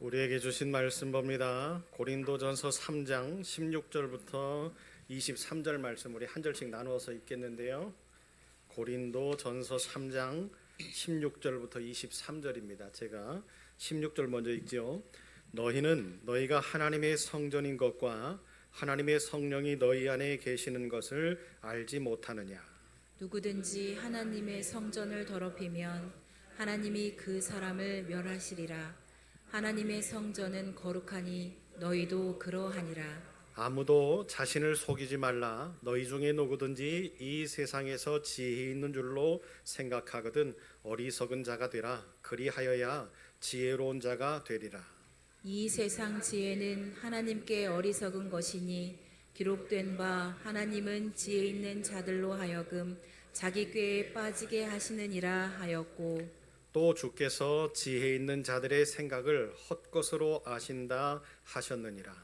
우리에게 주신 말씀 봅니다. 고린도전서 3장 16절부터 23절 말씀 우리 한 절씩 나누어서 읽겠는데요. 고린도전서 3장 16절부터 23절입니다. 제가 16절 먼저 읽지요. 너희는 너희가 하나님의 성전인 것과 하나님의 성령이 너희 안에 계시는 것을 알지 못하느냐. 누구든지 하나님의 성전을 더럽히면 하나님이 그 사람을 멸하시리라. 하나님의 성전은 거룩하니 너희도 그러하니라. 아무도 자신을 속이지 말라. 너희 중에 누구든지 이 세상에서 지혜 있는 줄로 생각하거든 어리석은 자가 되라. 그리하여야 지혜로운 자가 되리라. 이 세상 지혜는 하나님께 어리석은 것이니 기록된 바 하나님은 지혜 있는 자들로 하여금 자기 꾀에 빠지게 하시느니라 하였고, 또 주께서 지혜 있는 자들의 생각을 헛것으로 아신다 하셨느니라.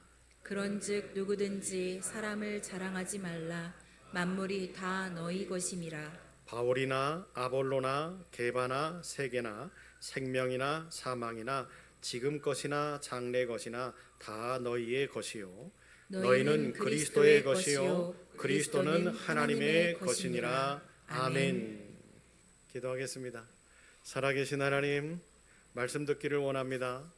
그런즉 누구든지 사람을 자랑하지 말라. 만물이 다 너희 것임이라. 바울이나 아볼로나 게바나 세계나 생명이나 사망이나 지금 것이나 장래 것이나 다 너희의 것이요 너희는 그리스도의 것이요 그리스도는 하나님의 것이니라. 아멘. 기도하겠습니다. 살아계신 하나님, 말씀 듣기를 원합니다.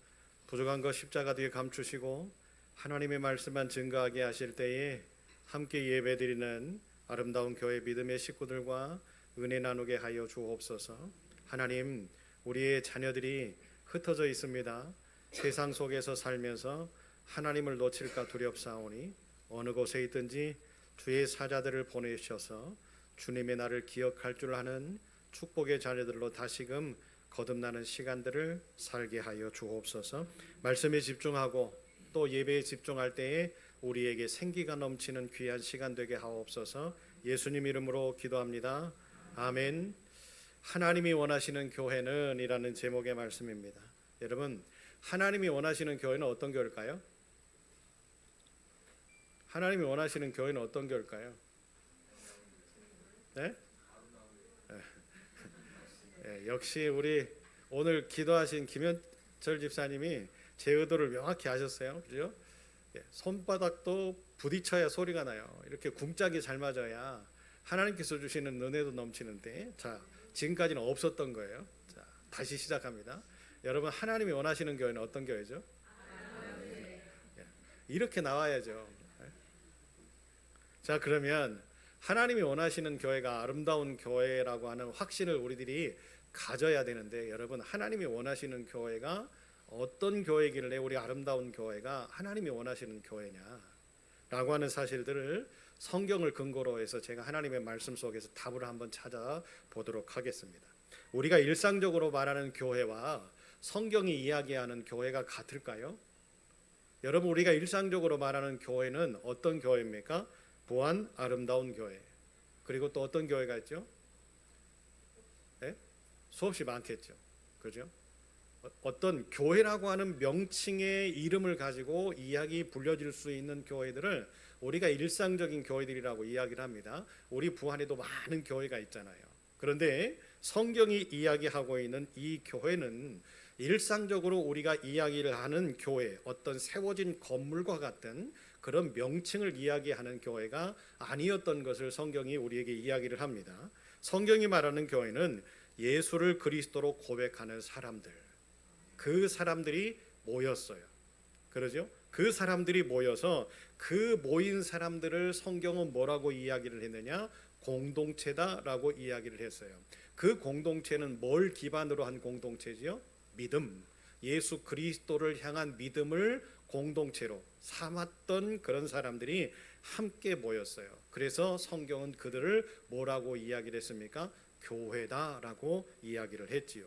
부족한 것 십자가 뒤에 감추시고 하나님의 말씀만 증거하게 하실 때에 함께 예배드리는 아름다운 교회 믿음의 식구들과 은혜 나누게 하여 주옵소서. 하나님, 우리의 자녀들이 흩어져 있습니다. 세상 속에서 살면서 하나님을 놓칠까 두렵사오니 어느 곳에 있든지 주의 사자들을 보내셔서 주님의 날을 기억할 줄 아는 축복의 자녀들로 다시금 거듭나는 시간들을 살게 하여 주옵소서. 말씀에 집중하고 또 예배에 집중할 때에 우리에게 생기가 넘치는 귀한 시간 되게 하옵소서. 예수님 이름으로 기도합니다. 아멘. 하나님이 원하시는 교회는 이라는 제목의 말씀입니다. 여러분, 하나님이 원하시는 교회는 어떤 교회일까요? 하나님이 원하시는 교회는 어떤 교회일까요? 네? 역시 우리 오늘 기도하신 김현철 집사님이 제 의도를 명확히 아셨어요. 그죠? 손바닥도 부딪혀야 소리가 나요. 이렇게 궁짝이 잘 맞아야 하나님께서 주시는 은혜도 넘치는데, 자, 지금까지는 없었던 거예요. 자, 다시 시작합니다. 여러분, 하나님이 원하시는 교회는 어떤 교회죠? 이렇게 나와야죠. 자, 그러면 하나님이 원하시는 교회가 아름다운 교회라고 하는 확신을 우리들이 가져야 되는데, 여러분, 하나님이 원하시는 교회가 어떤 교회길래 우리 아름다운 교회가 하나님이 원하시는 교회냐라고 하는 사실들을 성경을 근거로 해서 제가 하나님의 말씀 속에서 답을 한번 찾아보도록 하겠습니다. 우리가 일상적으로 말하는 교회와 성경이 이야기하는 교회가 같을까요? 여러분, 우리가 일상적으로 말하는 교회는 어떤 교회입니까? 부안 아름다운 교회. 그리고 또 어떤 교회가 있죠? 네? 수없이 많겠죠. 그죠? 어떤 교회라고 하는 명칭의 이름을 가지고 이야기 불려질 수 있는 교회들을 우리가 일상적인 교회들이라고 이야기를 합니다. 우리 부안에도 많은 교회가 있잖아요. 그런데 성경이 이야기하고 있는 이 교회는 일상적으로 우리가 이야기를 하는 교회, 어떤 세워진 건물과 같은 그런 명칭을 이야기하는 교회가 아니었던 것을 성경이 우리에게 이야기를 합니다. 성경이 말하는 교회는 예수를 그리스도로 고백하는 사람들, 그 사람들이 모였어요. 그러죠? 그 사람들이 모여서 그 모인 사람들을 성경은 뭐라고 이야기를 했느냐? 공동체다라고 이야기를 했어요. 그 공동체는 뭘 기반으로 한 공동체지요? 믿음, 예수 그리스도를 향한 믿음을 공동체로 삼았던 그런 사람들이 함께 모였어요. 그래서 성경은 그들을 뭐라고 이야기를 했습니까? 교회다라고 이야기를 했지요.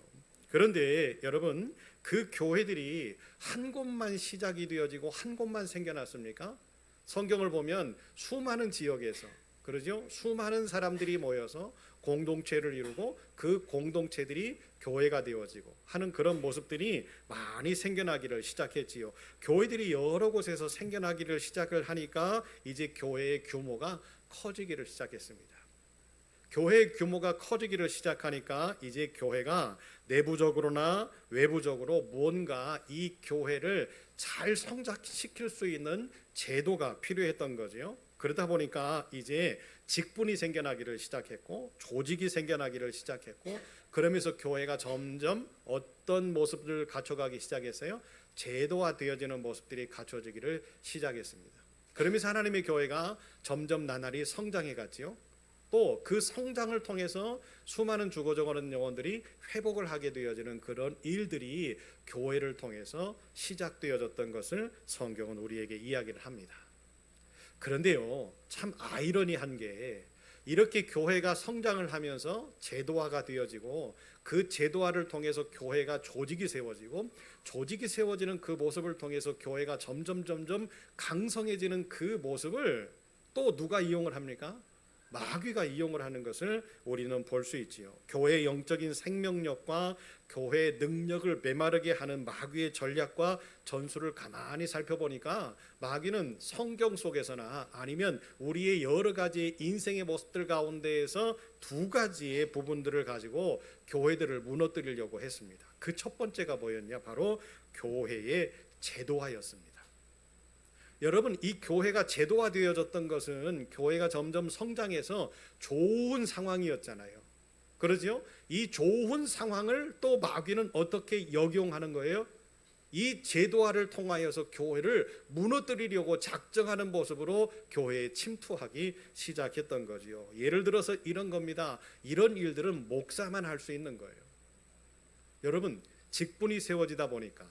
그런데 여러분, 그 교회들이 한 곳만 시작이 되어지고 한 곳만 생겨났습니까? 성경을 보면 수많은 지역에서, 그러죠? 수많은 사람들이 모여서 공동체를 이루고 그 공동체들이 교회가 되어지고 하는 그런 모습들이 많이 생겨나기를 시작했지요. 교회들이 여러 곳에서 생겨나기를 시작을 하니까 이제 교회의 규모가 커지기를 시작했습니다. 교회 규모가 커지기를 시작하니까 이제 교회가 내부적으로나 외부적으로 뭔가 이 교회를 잘 성장시킬 수 있는 제도가 필요했던 거죠. 그러다 보니까 이제 직분이 생겨나기를 시작했고 조직이 생겨나기를 시작했고, 그러면서 교회가 점점 어떤 모습을 갖춰가기 시작했어요? 제도화되어지는 모습들이 갖춰지기를 시작했습니다. 그러면서 하나님의 교회가 점점 나날이 성장해 갔지요. 또 그 성장을 통해서 수많은 죽어져가는 영혼들이 회복을 하게 되어지는 그런 일들이 교회를 통해서 시작되어졌던 것을 성경은 우리에게 이야기를 합니다. 그런데요, 참 아이러니한 게 이렇게 교회가 성장을 하면서 제도화가 되어지고 그 제도화를 통해서 교회가 조직이 세워지고 조직이 세워지는 그 모습을 통해서 교회가 점점 강성해지는 그 모습을 또 누가 이용을 합니까? 마귀가 이용을 하는 것을 우리는 볼 수 있지요. 교회의 영적인 생명력과 교회의 능력을 메마르게 하는 마귀의 전략과 전술을 가만히 살펴보니까 마귀는 성경 속에서나 아니면 우리의 여러 가지 인생의 모습들 가운데에서 두 가지의 부분들을 가지고 교회들을 무너뜨리려고 했습니다. 그 첫 번째가 뭐였냐? 바로 교회의 제도화였습니다. 여러분, 이 교회가 제도화되어졌던 것은 교회가 점점 성장해서 좋은 상황이었잖아요. 그러죠? 이 좋은 상황을 또 마귀는 어떻게 역용하는 거예요? 이 제도화를 통하여서 교회를 무너뜨리려고 작정하는 모습으로 교회에 침투하기 시작했던 거지요. 예를 들어서 이런 겁니다. 이런 일들은 목사만 할 수 있는 거예요. 여러분, 직분이 세워지다 보니까,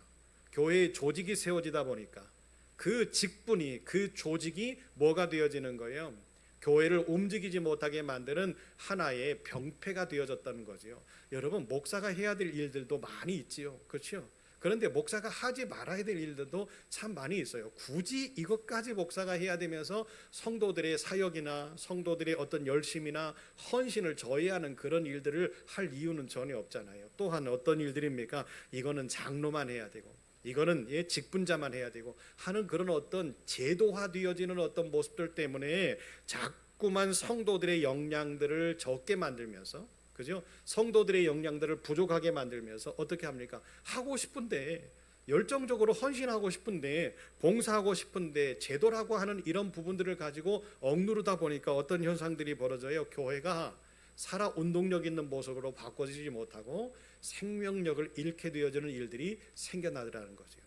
교회의 조직이 세워지다 보니까 그 직분이, 그 조직이 뭐가 되어지는 거예요? 교회를 움직이지 못하게 만드는 하나의 병폐가 되어졌다는 거죠. 여러분, 목사가 해야 될 일들도 많이 있지요. 그렇죠? 그런데 목사가 하지 말아야 될 일들도 참 많이 있어요. 굳이 이것까지 목사가 해야 되면서 성도들의 사역이나 성도들의 어떤 열심이나 헌신을 저해하는 그런 일들을 할 이유는 전혀 없잖아요. 또한 어떤 일들입니까? 이거는 장로만 해야 되고, 이거는 직분자만 해야 되고 하는 그런 어떤 제도화되어지는 어떤 모습들 때문에 자꾸만 성도들의 역량들을 적게 만들면서, 그죠? 성도들의 역량들을 부족하게 만들면서 어떻게 합니까? 하고 싶은데, 열정적으로 헌신하고 싶은데, 봉사하고 싶은데 제도라고 하는 이런 부분들을 가지고 억누르다 보니까 어떤 현상들이 벌어져요? 교회가 살아 운동력 있는 모습으로 바꿔지지 못하고 생명력을 잃게 되어지는 일들이 생겨나더라는 거죠.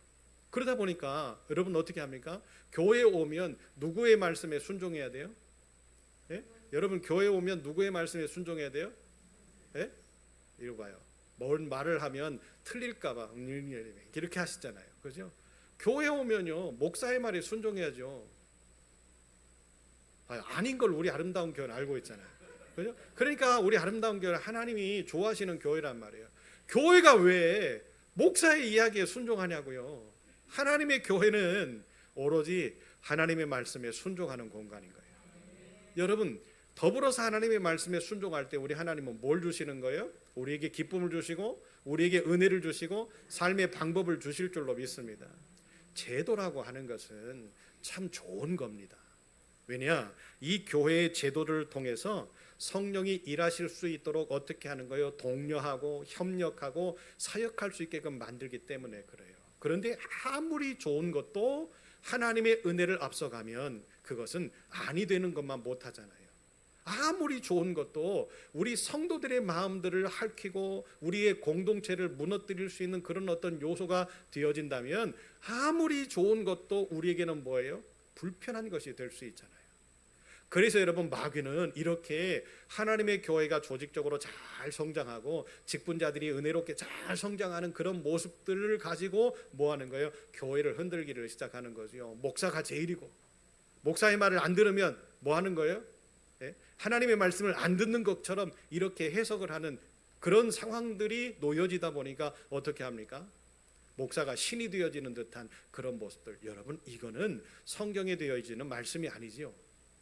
그러다 보니까 여러분 어떻게 합니까? 교회에 오면 누구의 말씀에 순종해야 돼요? 예? 여러분, 교회에 오면 누구의 말씀에 순종해야 돼요? 예? 이거 봐요. 뭔 말을 하면 틀릴까봐 이렇게 하시잖아요. 그죠? 교회 오면요, 목사의 말에 순종해야죠. 아닌 걸 우리 아름다운 교회는 알고 있잖아요. 그죠? 그러니까 우리 아름다운 교회는 하나님이 좋아하시는 교회란 말이에요. 교회가 왜 목사의 이야기에 순종하냐고요. 하나님의 교회는 오로지 하나님의 말씀에 순종하는 공간인 거예요. 여러분, 더불어서 하나님의 말씀에 순종할 때 우리 하나님은 뭘 주시는 거예요? 우리에게 기쁨을 주시고 우리에게 은혜를 주시고 삶의 방법을 주실 줄로 믿습니다. 제도라고 하는 것은 참 좋은 겁니다. 왜냐? 이 교회의 제도를 통해서 성령이 일하실 수 있도록 어떻게 하는 거예요? 독려하고 협력하고 사역할 수 있게끔 만들기 때문에 그래요. 그런데 아무리 좋은 것도 하나님의 은혜를 앞서가면 그것은 아니 되는 것만 못하잖아요. 아무리 좋은 것도 우리 성도들의 마음들을 핥히고 우리의 공동체를 무너뜨릴 수 있는 그런 어떤 요소가 되어진다면 아무리 좋은 것도 우리에게는 뭐예요? 불편한 것이 될 수 있잖아요. 그래서 여러분, 마귀는 이렇게 하나님의 교회가 조직적으로 잘 성장하고 직분자들이 은혜롭게 잘 성장하는 그런 모습들을 가지고 뭐 하는 거예요? 교회를 흔들기를 시작하는 거죠. 목사가 제일이고, 목사의 말을 안 들으면 뭐 하는 거예요? 하나님의 말씀을 안 듣는 것처럼 이렇게 해석을 하는 그런 상황들이 놓여지다 보니까 어떻게 합니까? 목사가 신이 되어지는 듯한 그런 모습들. 여러분, 이거는 성경에 되어 있는 말씀이 아니지요.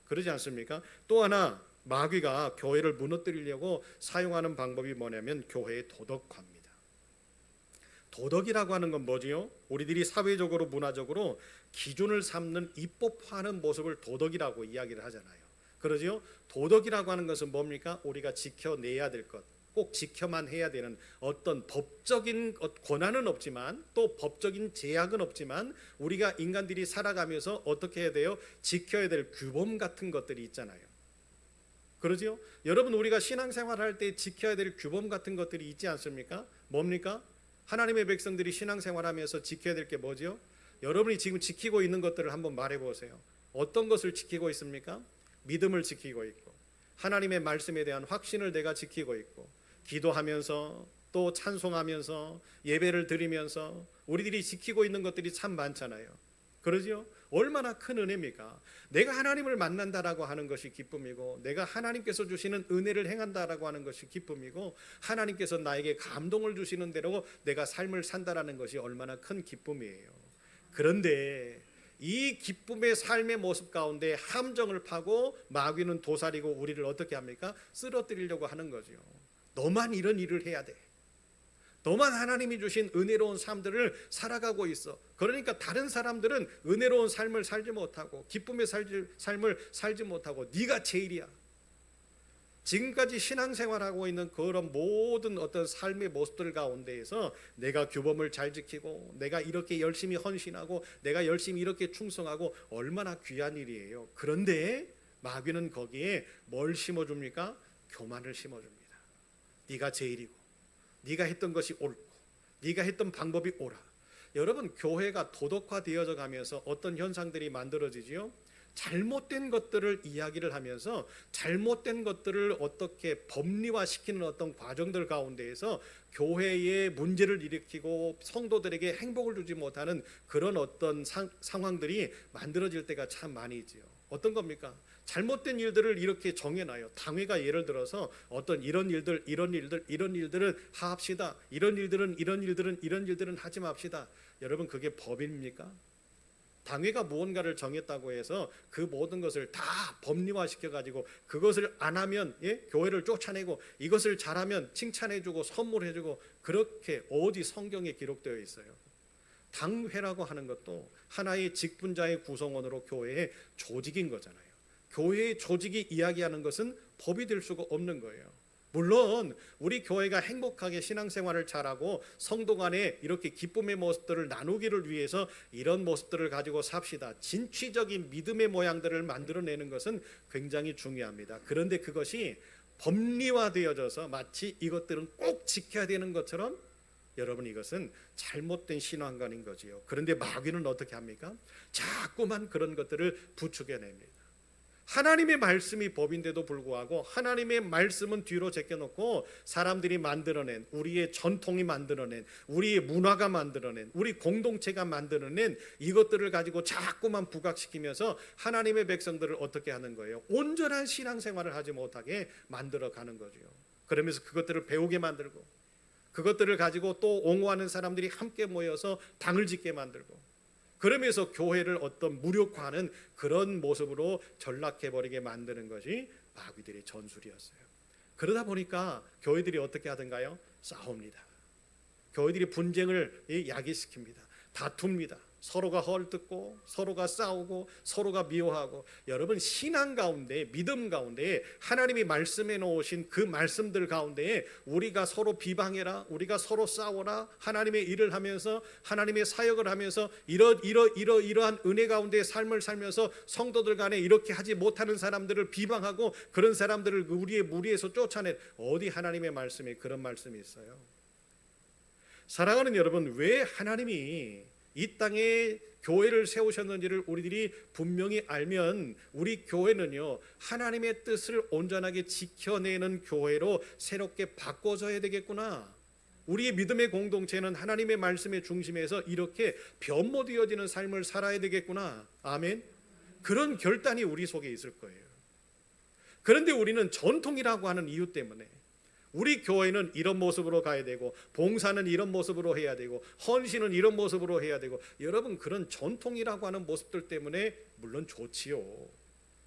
그러지 않습니까? 또 하나, 마귀가 교회를 무너뜨리려고 사용하는 방법이 뭐냐면 교회의 도덕화입니다. 도덕이라고 하는 건 뭐지요? 우리들이 사회적으로 문화적으로 기준을 삼는 입법화하는 모습을 도덕이라고 이야기를 하잖아요. 그러지요? 도덕이라고 하는 것은 뭡니까? 우리가 지켜내야 될 것, 꼭 지켜만 해야 되는 어떤 법적인 권한은 없지만 또 법적인 제약은 없지만 우리가 인간들이 살아가면서 어떻게 해야 돼요? 지켜야 될 규범 같은 것들이 있잖아요. 그러지요? 여러분, 우리가 신앙생활할 때 지켜야 될 규범 같은 것들이 있지 않습니까? 뭡니까? 하나님의 백성들이 신앙생활하면서 지켜야 될 게 뭐지요? 여러분이 지금 지키고 있는 것들을 한번 말해보세요. 어떤 것을 지키고 있습니까? 믿음을 지키고 있고, 하나님의 말씀에 대한 확신을 내가 지키고 있고, 기도하면서 또 찬송하면서 예배를 드리면서 우리들이 지키고 있는 것들이 참 많잖아요. 그러죠? 얼마나 큰 은혜입니까? 내가 하나님을 만난다라고 하는 것이 기쁨이고, 내가 하나님께서 주시는 은혜를 행한다라고 하는 것이 기쁨이고, 하나님께서 나에게 감동을 주시는 대로 내가 삶을 산다라는 것이 얼마나 큰 기쁨이에요. 그런데 이 기쁨의 삶의 모습 가운데 함정을 파고 마귀는 도사리고 우리를 어떻게 합니까? 쓰러뜨리려고 하는 거죠. 너만 이런 일을 해야 돼. 너만 하나님이 주신 은혜로운 삶들을 살아가고 있어. 그러니까 다른 사람들은 은혜로운 삶을 살지 못하고 기쁨의 삶을 살지 못하고 네가 제일이야. 지금까지 신앙생활하고 있는 그런 모든 어떤 삶의 모습들 가운데에서 내가 규범을 잘 지키고 내가 이렇게 열심히 헌신하고 내가 열심히 이렇게 충성하고 얼마나 귀한 일이에요. 그런데 마귀는 거기에 뭘 심어줍니까? 교만을 심어줍니다. 네가 제일이고 네가 했던 것이 옳고 네가 했던 방법이 옳아. 여러분, 교회가 도덕화되어져 가면서 어떤 현상들이 만들어지지요? 잘못된 것들을 이야기를 하면서 잘못된 것들을 어떻게 법리화시키는 어떤 과정들 가운데에서 교회에 문제를 일으키고 성도들에게 행복을 주지 못하는 그런 어떤 상황들이 만들어질 때가 참 많이 있지요. 어떤 겁니까? 잘못된 일들을 이렇게 정해놔요. 당회가 예를 들어서 어떤 이런 일들은 하합시다. 이런 일들은 하지 맙시다. 여러분, 그게 법입니까? 당회가 무언가를 정했다고 해서 그 모든 것을 다 법리화시켜 가지고 그것을 안 하면 교회를 쫓아내고 이것을 잘하면 칭찬해주고 선물해주고, 그렇게 어디 성경에 기록되어 있어요? 당회라고 하는 것도 하나의 직분자의 구성원으로 교회의 조직인 거잖아요. 교회의 조직이 이야기하는 것은 법이 될 수가 없는 거예요. 물론 우리 교회가 행복하게 신앙생활을 잘하고 성도 간에 이렇게 기쁨의 모습들을 나누기를 위해서 이런 모습들을 가지고 삽시다. 진취적인 믿음의 모양들을 만들어내는 것은 굉장히 중요합니다. 그런데 그것이 법리화되어져서 마치 이것들은 꼭 지켜야 되는 것처럼, 여러분, 이것은 잘못된 신앙관인 거지요. 그런데 마귀는 어떻게 합니까? 자꾸만 그런 것들을 부추겨냅니다. 하나님의 말씀이 법인데도 불구하고 하나님의 말씀은 뒤로 제껴놓고 사람들이 만들어낸, 우리의 전통이 만들어낸, 우리의 문화가 만들어낸, 우리 공동체가 만들어낸 이것들을 가지고 자꾸만 부각시키면서 하나님의 백성들을 어떻게 하는 거예요? 온전한 신앙생활을 하지 못하게 만들어가는 거죠. 그러면서 그것들을 배우게 만들고 그것들을 가지고 또 옹호하는 사람들이 함께 모여서 당을 짓게 만들고, 그러면서 교회를 어떤 무력화하는 그런 모습으로 전락해버리게 만드는 것이 마귀들의 전술이었어요. 그러다 보니까 교회들이 어떻게 하던가요? 싸웁니다. 교회들이 분쟁을 야기시킵니다. 다툽니다. 서로가 헐뜯고 서로가 싸우고 서로가 미워하고. 여러분, 신앙 가운데, 믿음 가운데 하나님이 말씀해 놓으신 그 말씀들 가운데 우리가 서로 비방해라, 우리가 서로 싸워라, 하나님의 일을 하면서 하나님의 사역을 하면서 이러한 은혜 가운데 삶을 살면서 성도들 간에 이렇게 하지 못하는 사람들을 비방하고 그런 사람들을 우리의 무리에서 쫓아낸, 어디 하나님의 말씀에 그런 말씀이 있어요? 사랑하는 여러분, 왜 하나님이 이 땅에 교회를 세우셨는지를 우리들이 분명히 알면 우리 교회는요, 하나님의 뜻을 온전하게 지켜내는 교회로 새롭게 바꿔져야 되겠구나. 우리의 믿음의 공동체는 하나님의 말씀의 중심에서 이렇게 변모되어지는 삶을 살아야 되겠구나. 아멘. 그런 결단이 우리 속에 있을 거예요. 그런데 우리는 전통이라고 하는 이유 때문에 우리 교회는 이런 모습으로 가야 되고, 봉사는 이런 모습으로 해야 되고, 헌신은 이런 모습으로 해야 되고, 여러분, 그런 전통이라고 하는 모습들 때문에 물론 좋지요.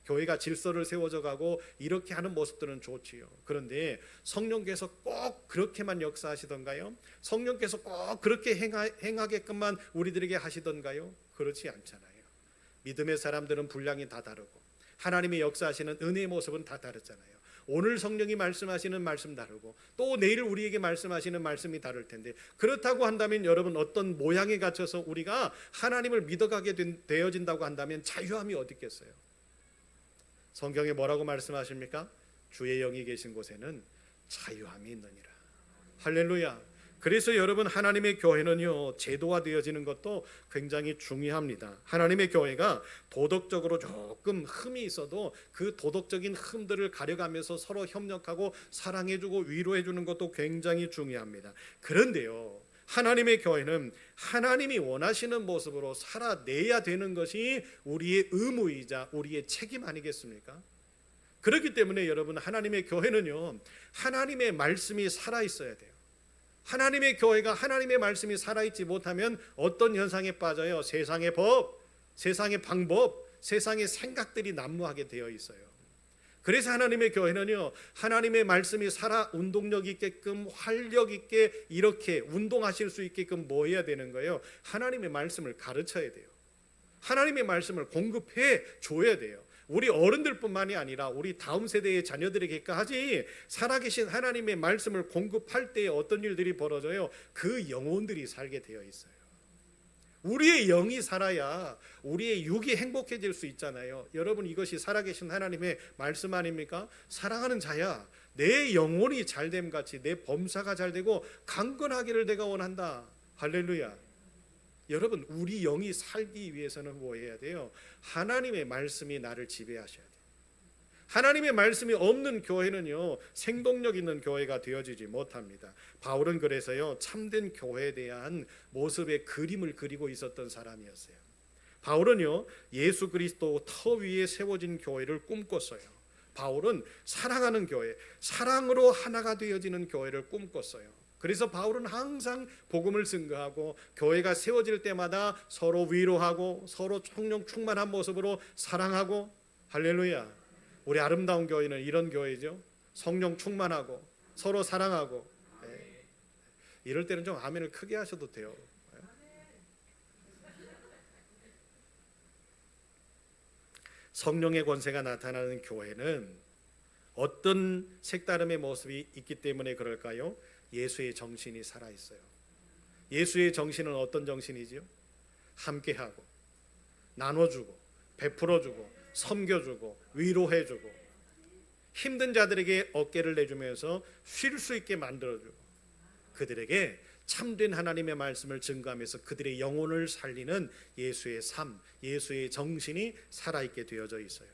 교회가 질서를 세워져 가고 이렇게 하는 모습들은 좋지요. 그런데 성령께서 꼭 그렇게만 역사하시던가요? 성령께서 꼭 그렇게 행하게끔만 우리들에게 하시던가요? 그렇지 않잖아요. 믿음의 사람들은 분량이 다 다르고 하나님의 역사하시는 은혜의 모습은 다 다르잖아요. 오늘 성령이 말씀하시는 말씀 다르고 또 내일 우리에게 말씀하시는 말씀이 다를 텐데, 그렇다고 한다면 여러분, 어떤 모양에 갇혀서 우리가 하나님을 믿어가게 되어진다고 한다면 자유함이 어디 있겠어요? 성경에 뭐라고 말씀하십니까? 주의 영이 계신 곳에는 자유함이 있느니라. 할렐루야. 그래서 여러분, 하나님의 교회는요, 제도화되어지는 것도 굉장히 중요합니다. 하나님의 교회가 도덕적으로 조금 흠이 있어도 그 도덕적인 흠들을 가려가면서 서로 협력하고 사랑해주고 위로해주는 것도 굉장히 중요합니다. 그런데요, 하나님의 교회는 하나님이 원하시는 모습으로 살아내야 되는 것이 우리의 의무이자 우리의 책임 아니겠습니까? 그렇기 때문에 여러분, 하나님의 교회는요, 하나님의 말씀이 살아있어야 돼요. 하나님의 교회가 하나님의 말씀이 살아있지 못하면 어떤 현상에 빠져요? 세상의 법, 세상의 방법, 세상의 생각들이 난무하게 되어 있어요. 그래서 하나님의 교회는요, 하나님의 말씀이 살아 운동력 있게끔, 활력 있게 이렇게 운동하실 수 있게끔 뭐 해야 되는 거예요? 하나님의 말씀을 가르쳐야 돼요. 하나님의 말씀을 공급해 줘야 돼요. 우리 어른들뿐만이 아니라 우리 다음 세대의 자녀들에게까지 살아계신 하나님의 말씀을 공급할 때에 어떤 일들이 벌어져요? 그 영혼들이 살게 되어 있어요. 우리의 영이 살아야 우리의 육이 행복해질 수 있잖아요. 여러분, 이것이 살아계신 하나님의 말씀 아닙니까? 사랑하는 자야, 내 영혼이 잘됨 같이 내 범사가 잘되고 강건하기를 내가 원한다. 할렐루야. 여러분, 우리 영이 살기 위해서는 뭐 해야 돼요? 하나님의 말씀이 나를 지배하셔야 돼요. 하나님의 말씀이 없는 교회는요, 생동력 있는 교회가 되어지지 못합니다. 바울은 그래서요, 참된 교회에 대한 모습의 그림을 그리고 있었던 사람이었어요. 바울은요, 예수 그리스도 터 위에 세워진 교회를 꿈꿨어요. 바울은 사랑하는 교회, 사랑으로 하나가 되어지는 교회를 꿈꿨어요. 그래서 바울은 항상 복음을 증거하고 교회가 세워질 때마다 서로 위로하고 서로 성령 충만한 모습으로 사랑하고, 할렐루야. 우리 아름다운 교회는 이런 교회죠. 성령 충만하고 서로 사랑하고. 네. 이럴 때는 좀 아멘을 크게 하셔도 돼요. 성령의 권세가 나타나는 교회는 어떤 색다름의 모습이 있기 때문에 그럴까요? 예수의 정신이 살아있어요. 예수의 정신은 어떤 정신이지요? 함께하고 나눠주고 베풀어주고 섬겨주고 위로해주고 힘든 자들에게 어깨를 내주면서 쉴 수 있게 만들어주고 그들에게 참된 하나님의 말씀을 증거하면서 그들의 영혼을 살리는 예수의 삶, 예수의 정신이 살아있게 되어져 있어요.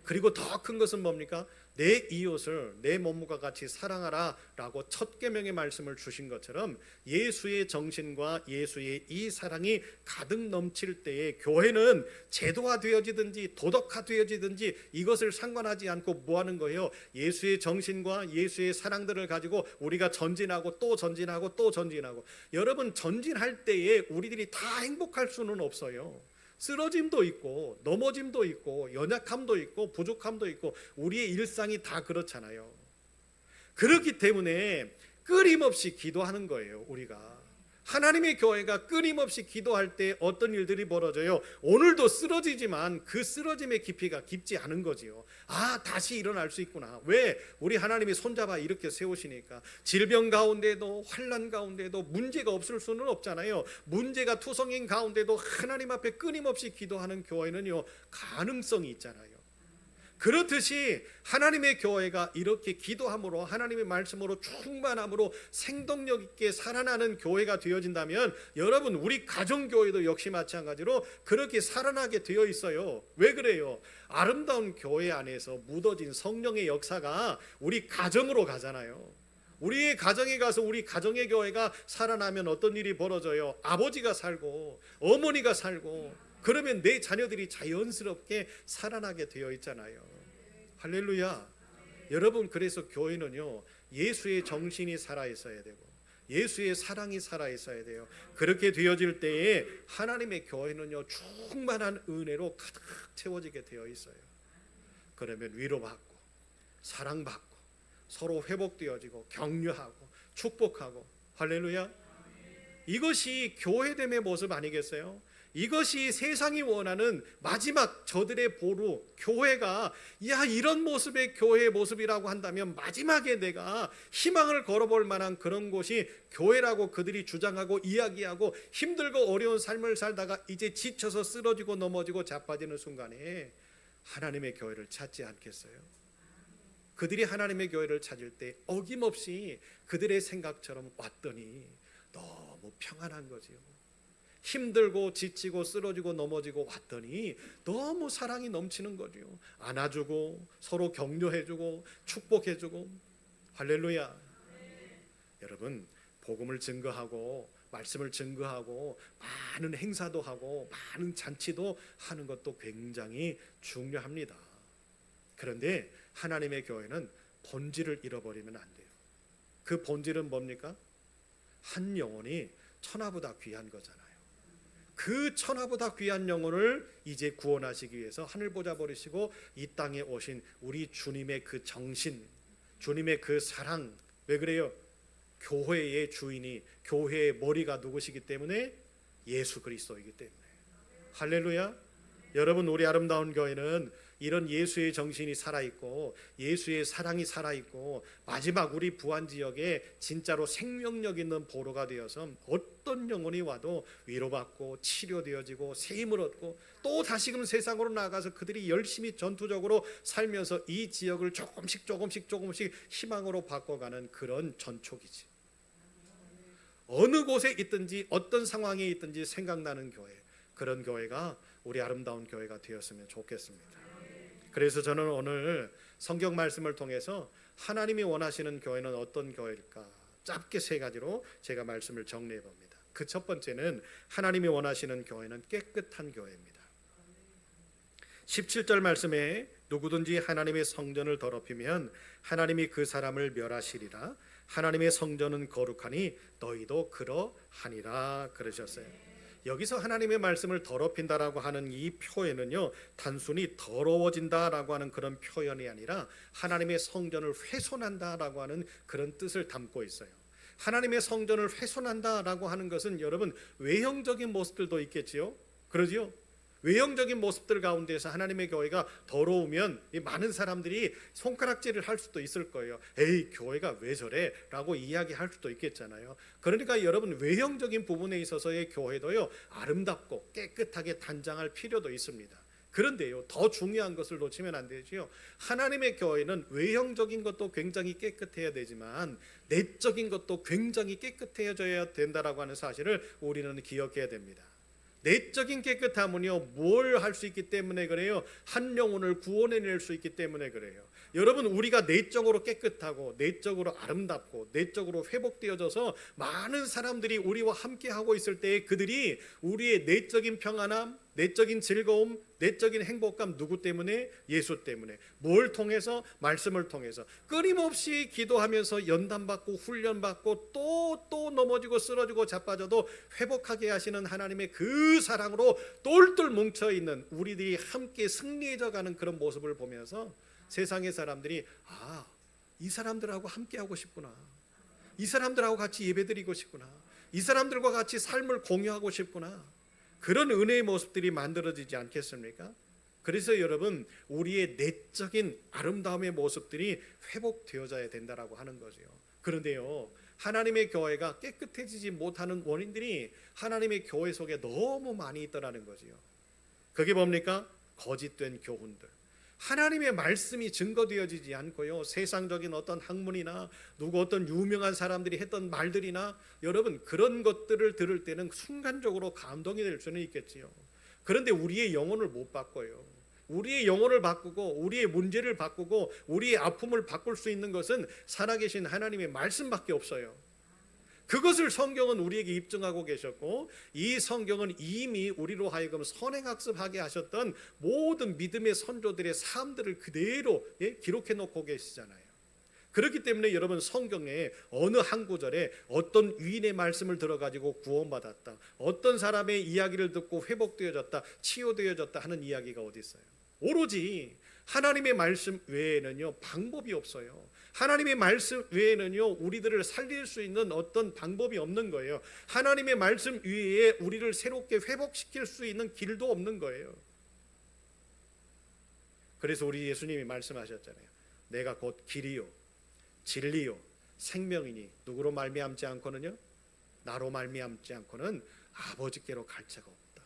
그리고 더 큰 것은 뭡니까? 내 이웃을 내 몸과 같이 사랑하라 라고 첫 계명의 말씀을 주신 것처럼 예수의 정신과 예수의 이 사랑이 가득 넘칠 때에 교회는 제도화되어지든지 도덕화되어지든지 이것을 상관하지 않고 뭐 하는 거예요? 예수의 정신과 예수의 사랑들을 가지고 우리가 전진하고 또 전진하고 또 전진하고. 여러분, 전진할 때에 우리들이 다 행복할 수는 없어요. 쓰러짐도 있고 넘어짐도 있고 연약함도 있고 부족함도 있고 우리의 일상이 다 그렇잖아요. 그렇기 때문에 끊임없이 기도하는 거예요. 우리가 하나님의 교회가 끊임없이 기도할 때 어떤 일들이 벌어져요? 오늘도 쓰러지지만 그 쓰러짐의 깊이가 깊지 않은 거지요. 아, 다시 일어날 수 있구나. 왜? 우리 하나님이 손잡아 이렇게 세우시니까. 질병 가운데도 환난 가운데도 문제가 없을 수는 없잖아요. 문제가 투성인 가운데도 하나님 앞에 끊임없이 기도하는 교회는요, 가능성이 있잖아요. 그렇듯이 하나님의 교회가 이렇게 기도함으로 하나님의 말씀으로 충만함으로 생동력 있게 살아나는 교회가 되어진다면 여러분, 우리 가정교회도 역시 마찬가지로 그렇게 살아나게 되어 있어요. 왜 그래요? 아름다운 교회 안에서 묻어진 성령의 역사가 우리 가정으로 가잖아요. 우리의 가정에 가서 우리 가정의 교회가 살아나면 어떤 일이 벌어져요? 아버지가 살고 어머니가 살고 그러면 내 자녀들이 자연스럽게 살아나게 되어 있잖아요. 할렐루야. 여러분, 그래서 교회는요, 예수의 정신이 살아있어야 되고 예수의 사랑이 살아있어야 돼요. 그렇게 되어질 때에 하나님의 교회는요, 충만한 은혜로 가득 채워지게 되어 있어요. 그러면 위로받고 사랑받고 서로 회복되어지고 격려하고 축복하고. 할렐루야. 이것이 교회됨의 모습 아니겠어요? 이것이 세상이 원하는 마지막 저들의 보루, 교회가 이런 모습의 교회의 모습이라고 한다면 마지막에 내가 희망을 걸어볼 만한 그런 곳이 교회라고 그들이 주장하고 이야기하고 힘들고 어려운 삶을 살다가 이제 지쳐서 쓰러지고 넘어지고 자빠지는 순간에 하나님의 교회를 찾지 않겠어요? 그들이 하나님의 교회를 찾을 때 어김없이 그들의 생각처럼 왔더니 너무 평안한 거지요. 힘들고 지치고 쓰러지고 넘어지고 왔더니 너무 사랑이 넘치는 거죠. 안아주고 서로 격려해주고 축복해주고. 할렐루야. 여러분, 복음을 증거하고 말씀을 증거하고 많은 행사도 하고 많은 잔치도 하는 것도 굉장히 중요합니다. 그런데 하나님의 교회는 본질을 잃어버리면 안 돼요. 그 본질은 뭡니까? 한 영혼이 천하보다 귀한 거잖아요. 그 천하보다 귀한 영혼을 이제 구원하시기 위해서 하늘 보좌 버리시고 이 땅에 오신 우리 주님의 그 정신, 주님의 그 사랑. 왜 그래요? 교회의 주인이, 교회의 머리가 누구시기 때문에? 예수 그리스도이기 때문에. 할렐루야. 여러분, 우리 아름다운 교회는 이런 예수의 정신이 살아있고 예수의 사랑이 살아있고 마지막 우리 부안지역에 진짜로 생명력 있는 보로가 되어서 어떤 영혼이 와도 위로받고 치료되어지고 세임을 얻고 또 다시금 세상으로 나가서 그들이 열심히 전투적으로 살면서 이 지역을 조금씩 희망으로 바꿔가는 그런 전촉이지. 어느 곳에 있든지 어떤 상황에 있든지 생각나는 교회, 그런 교회가 우리 아름다운 교회가 되었으면 좋겠습니다. 그래서 저는 오늘 성경 말씀을 통해서 하나님이 원하시는 교회는 어떤 교회일까? 짧게 세 가지로 제가 말씀을 정리해 봅니다. 그 첫 번째는 하나님이 원하시는 교회는 깨끗한 교회입니다. 17절 말씀에 누구든지 하나님의 성전을 더럽히면 하나님이 그 사람을 멸하시리라. 하나님의 성전은 거룩하니 너희도 그러하니라 그러셨어요. 여기서 하나님의 말씀을 더럽힌다라고 하는 이 표현은요, 단순히 더러워진다라고 하는 그런 표현이 아니라 하나님의 성전을 훼손한다라고 하는 그런 뜻을 담고 있어요. 하나님의 성전을 훼손한다라고 하는 것은 여러분 외형적인 모습들도 있겠지요. 그러지요? 외형적인 모습들 가운데서 하나님의 교회가 더러우면 많은 사람들이 손가락질을 할 수도 있을 거예요. 에이, 교회가 왜 저래? 라고 이야기할 수도 있겠잖아요. 그러니까 여러분, 외형적인 부분에 있어서의 교회도요, 아름답고 깨끗하게 단장할 필요도 있습니다. 그런데요, 더 중요한 것을 놓치면 안 되지요. 하나님의 교회는 외형적인 것도 굉장히 깨끗해야 되지만 내적인 것도 굉장히 깨끗해져야 된다라고 하는 사실을 우리는 기억해야 됩니다. 내적인 깨끗함은요, 뭘 할 수 있기 때문에 그래요? 한 영혼을 구원해낼 수 있기 때문에 그래요. 여러분, 우리가 내적으로 깨끗하고 내적으로 아름답고 내적으로 회복되어져서 많은 사람들이 우리와 함께 하고 있을 때 그들이 우리의 내적인 평안함, 내적인 즐거움, 내적인 행복감, 누구 때문에? 예수 때문에. 뭘 통해서? 말씀을 통해서. 끊임없이 기도하면서 연단받고 훈련받고 또 넘어지고 쓰러지고 자빠져도 회복하게 하시는 하나님의 그 사랑으로 똘똘 뭉쳐있는 우리들이 함께 승리해져가는 그런 모습을 보면서 세상의 사람들이 이 사람들하고 함께 하고 싶구나, 이 사람들하고 같이 예배드리고 싶구나, 이 사람들과 같이 삶을 공유하고 싶구나, 그런 은혜의 모습들이 만들어지지 않겠습니까? 그래서 여러분, 우리의 내적인 아름다움의 모습들이 회복되어져야 된다라고 하는 거죠. 그런데요, 하나님의 교회가 깨끗해지지 못하는 원인들이 하나님의 교회 속에 너무 많이 있더라는 거죠. 그게 뭡니까? 거짓된 교훈들. 하나님의 말씀이 증거되어지지 않고요, 세상적인 어떤 학문이나 누구 어떤 유명한 사람들이 했던 말들이나 여러분 그런 것들을 들을 때는 순간적으로 감동이 될 수는 있겠지요. 그런데 우리의 영혼을 못 바꿔요. 우리의 영혼을 바꾸고 우리의 문제를 바꾸고 우리의 아픔을 바꿀 수 있는 것은 살아계신 하나님의 말씀밖에 없어요. 그것을 성경은 우리에게 입증하고 계셨고, 이 성경은 이미 우리로 하여금 선행학습하게 하셨던 모든 믿음의 선조들의 삶들을 그대로 기록해 놓고 계시잖아요. 그렇기 때문에 여러분, 성경에 어느 한 구절에 어떤 위인의 말씀을 들어가지고 구원받았다, 어떤 사람의 이야기를 듣고 회복되어졌다, 치유되어졌다 하는 이야기가 어디 있어요? 오로지 하나님의 말씀 외에는요 방법이 없어요. 하나님의 말씀 외에는요 우리들을 살릴 수 있는 어떤 방법이 없는 거예요. 하나님의 말씀 위에 우리를 새롭게 회복시킬 수 있는 길도 없는 거예요. 그래서 우리 예수님이 말씀하셨잖아요. 내가 곧 길이요 진리요 생명이니 누구로 말미암지 않고는요 나로 말미암지 않고는 아버지께로 갈 자가 없다.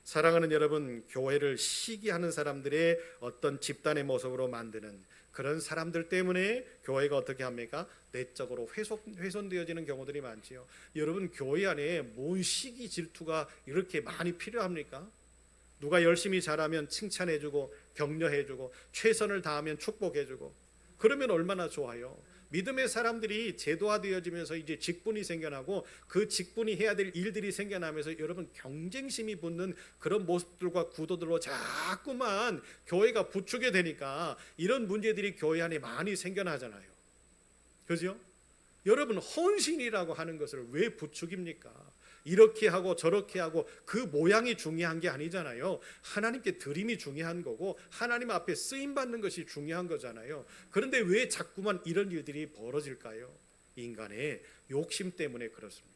사랑하는 여러분, 교회를 시기하는 사람들의 어떤 집단의 모습으로 만드는 그런 사람들 때문에 교회가 어떻게 합니까? 내적으로 훼손되어지는 경우들이 많지요. 여러분, 교회 안에 뭔 시기 질투가 이렇게 많이 필요합니까? 누가 열심히 잘하면 칭찬해주고 격려해주고 최선을 다하면 축복해주고 그러면 얼마나 좋아요. 믿음의 사람들이 제도화되어지면서 이제 직분이 생겨나고 그 직분이 해야 될 일들이 생겨나면서 여러분 경쟁심이 붙는 그런 모습들과 구도들로 자꾸만 교회가 부추게 되니까 이런 문제들이 교회 안에 많이 생겨나잖아요. 그죠? 여러분 헌신이라고 하는 것을 왜 부추깁니까? 이렇게 하고 저렇게 하고 그 모양이 중요한 게 아니잖아요. 하나님께 드림이 중요한 거고 하나님 앞에 쓰임 받는 것이 중요한 거잖아요. 그런데 왜 자꾸만 이런 일들이 벌어질까요? 인간의 욕심 때문에 그렇습니다.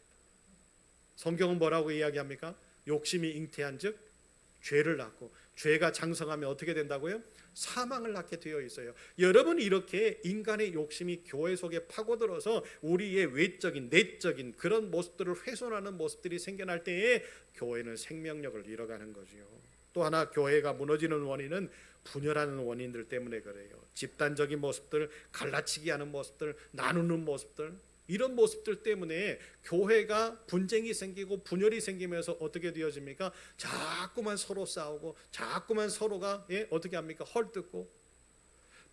성경은 뭐라고 이야기합니까? 욕심이 잉태한즉 죄를 낳고 죄가 장성하면 어떻게 된다고요? 사망을 낳게 되어 있어요. 여러분 이렇게 인간의 욕심이 교회 속에 파고들어서 우리의 외적인 내적인 그런 모습들을 훼손하는 모습들이 생겨날 때에 교회는 생명력을 잃어가는 거지요. 또 하나 교회가 무너지는 원인은 분열하는 원인들 때문에 그래요. 집단적인 모습들, 갈라치기 하는 모습들, 나누는 모습들 이런 모습들 때문에 교회가 분쟁이 생기고 분열이 생기면서 어떻게 되어집니까? 자꾸만 서로 싸우고 자꾸만 서로가 어떻게 합니까? 헐뜯고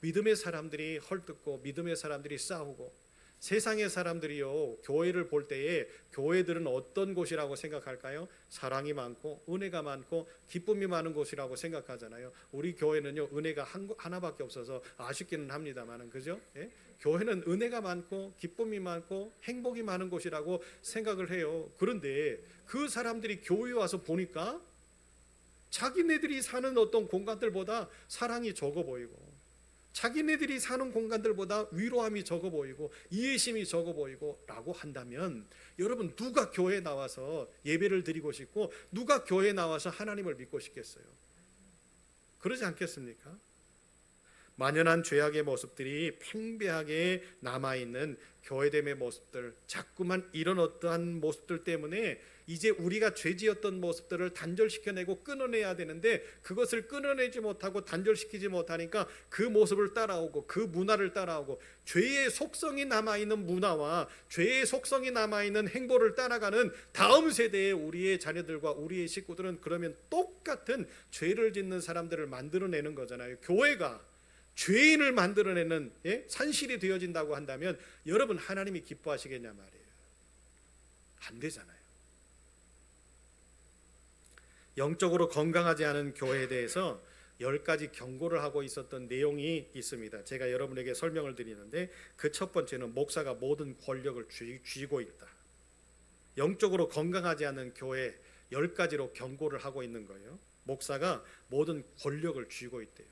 믿음의 사람들이 헐뜯고 믿음의 사람들이 싸우고 세상의 사람들이요 교회를 볼 때에 교회들은 어떤 곳이라고 생각할까요? 사랑이 많고 은혜가 많고 기쁨이 많은 곳이라고 생각하잖아요. 우리 교회는요 은혜가 하나밖에 없어서 아쉽기는 합니다만은 그죠? 예? 교회는 은혜가 많고 기쁨이 많고 행복이 많은 곳이라고 생각을 해요. 그런데 그 사람들이 교회에 와서 보니까 자기네들이 사는 어떤 공간들보다 사랑이 적어 보이고 자기네들이 사는 공간들보다 위로함이 적어 보이고 이해심이 적어 보이고 라고 한다면 여러분 누가 교회에 나와서 예배를 드리고 싶고 누가 교회에 나와서 하나님을 믿고 싶겠어요? 그러지 않겠습니까? 만연한 죄악의 모습들이 팽배하게 남아있는 교회됨의 모습들 자꾸만 이런 어떠한 모습들 때문에 이제 우리가 죄지었던 모습들을 단절시켜내고 끊어내야 되는데 그것을 끊어내지 못하고 단절시키지 못하니까 그 모습을 따라오고 그 문화를 따라오고 죄의 속성이 남아있는 문화와 죄의 속성이 남아있는 행보를 따라가는 다음 세대의 우리의 자녀들과 우리의 식구들은 그러면 똑같은 죄를 짓는 사람들을 만들어내는 거잖아요. 교회가 죄인을 만들어내는 산실이 되어진다고 한다면 여러분 하나님이 기뻐하시겠냐 말이에요. 안 되잖아요. 영적으로 건강하지 않은 교회에 대해서 10가지 경고를 하고 있었던 내용이 있습니다. 제가 여러분에게 설명을 드리는데 그 첫 번째는 목사가 모든 권력을 쥐고 있다. 영적으로 건강하지 않은 교회 10가지로 경고를 하고 있는 거예요. 목사가 모든 권력을 쥐고 있대요.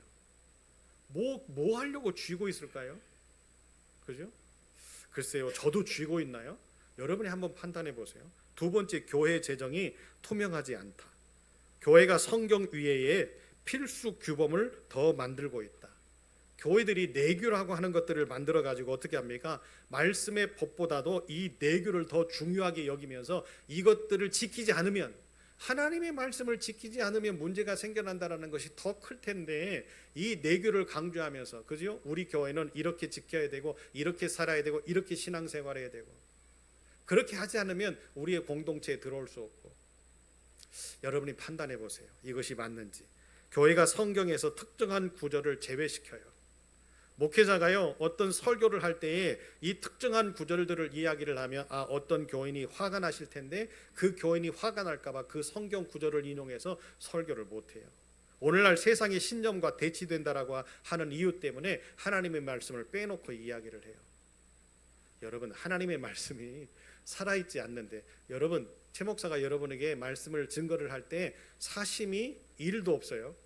뭐 하려고 쥐고 있을까요? 그죠? 글쎄요, 저도 쥐고 있나요? 여러분이 한번 판단해 보세요. 두 번째, 교회 재정이 투명하지 않다. 교회가 성경 위에 필수 규범을 더 만들고 있다. 교회들이 내규라고 하는 것들을 만들어 가지고 어떻게 합니까? 말씀의 법보다도 이 내규를 더 중요하게 여기면서 이것들을 지키지 않으면 하나님의 말씀을 지키지 않으면 문제가 생겨난다라는 것이 더 클 텐데 이 내규를 강조하면서 그죠? 우리 교회는 이렇게 지켜야 되고 이렇게 살아야 되고 이렇게 신앙생활해야 되고 그렇게 하지 않으면 우리의 공동체에 들어올 수 없고 여러분이 판단해 보세요. 이것이 맞는지. 교회가 성경에서 특정한 구절을 제외시켜요. 목회자가요 어떤 설교를 할 때에 이 특정한 구절들을 이야기를 하면 어떤 교인이 화가 나실 텐데 그 교인이 화가 날까 봐 그 성경 구절을 인용해서 설교를 못 해요. 오늘날 세상의 신념과 대치된다라고 하는 이유 때문에 하나님의 말씀을 빼놓고 이야기를 해요. 여러분 하나님의 말씀이 살아있지 않는데 여러분 최 목사가 여러분에게 말씀을 증거를 할 때 사심이 1도 없어요.